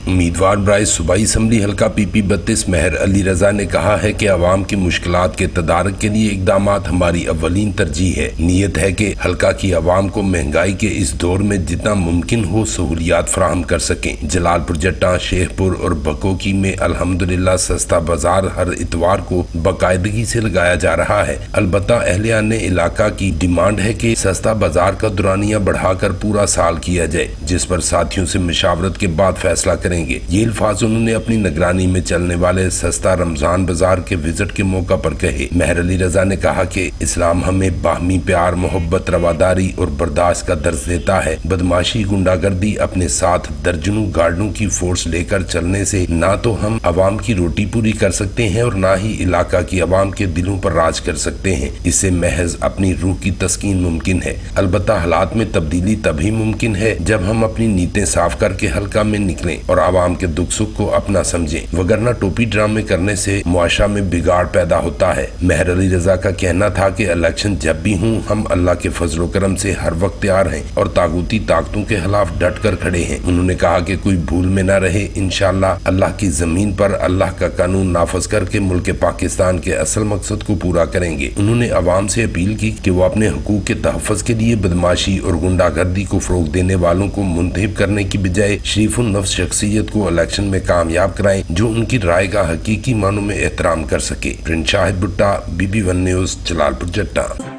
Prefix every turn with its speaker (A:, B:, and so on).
A: उम्मीदवार बराए सूबाई असम्बली हल्का PP 32 मेहर अली रजा ने कहा है कि अवाम की मुश्किलात के तदारक के लिए इकदामात हमारी अव्वलीन तरजीह है। नीयत है कि हल्का की अवाम को महंगाई के इस दौर में जितना मुमकिन हो सहूलियात फराहम कर सकें। जलालपुर जट्टा, शेखपुर और बकोकी में अल्हम्दुलिल्लाह सस्ता बाजार हर इतवार को बाकायदगी से लगाया जा रहा है। अलबत्ता अहलिया ने इलाका की डिमांड है कि सस्ता बाजार का दुरानिया बढ़ाकर पूरा साल किया जाए, जिस पर साथियों से मशावरत के बाद फैसला करेंगे। ये अल्फाज उन्होंने अपनी निगरानी में चलने वाले सस्ता रमजान बाजार के विजिट के मौका पर कहे। मेहर अली रजा ने कहा कि इस्लाम हमें बाहमी प्यार, मोहब्बत, रवादारी और बर्दाश्त का दर्ज देता है। बदमाशी, गुंडागर्दी अपने साथ दर्जनों गार्डों की फोर्स लेकर चलने से ना तो हम अवाम की रोटी पूरी कर सकते हैं और ना ही इलाका की अवाम के दिलों पर राज कर सकते हैं। इससे महज अपनी रूह की तस्कीन मुमकिन है। अलबत्ता हालात में तब्दीली तभी मुमकिन है जब हम अपनी नीयतें साफ करके हल्का में निकलें और आवाम के दुख सुख को अपना समझें, वगरना टोपी ड्रामे करने से मुआशरा में बिगाड़ पैदा होता है। मेहर अली रजा का कहना था कि इलेक्शन जब भी हूँ हम अल्लाह के फजल करम से हर वक्त तैयार हैं और तागूती ताकतों के खिलाफ डट कर खड़े हैं। उन्होंने कहा कि कोई भूल में न रहे, इंशाअल्लाह अल्लाह की जमीन पर अल्लाह का कानून नाफज करके मुल्क पाकिस्तान के असल मकसद को पूरा करेंगे। उन्होंने अवाम से अपील की कि वो अपने हुकूक के तहफ़्फ़ुज़ के लिए बदमाशी और गुंडागर्दी को फरोग देने वालों को मुंतहिब करने की बजाय शरीफुन नफ्स शख्सियत को इलेक्शन में कामयाब कराएं जो उनकी राय का हकीकी मानों में एहतराम कर सके। प्रिंस शाहिद भुट्टा, BB1 न्यूज़, जलालपुर जट्टा।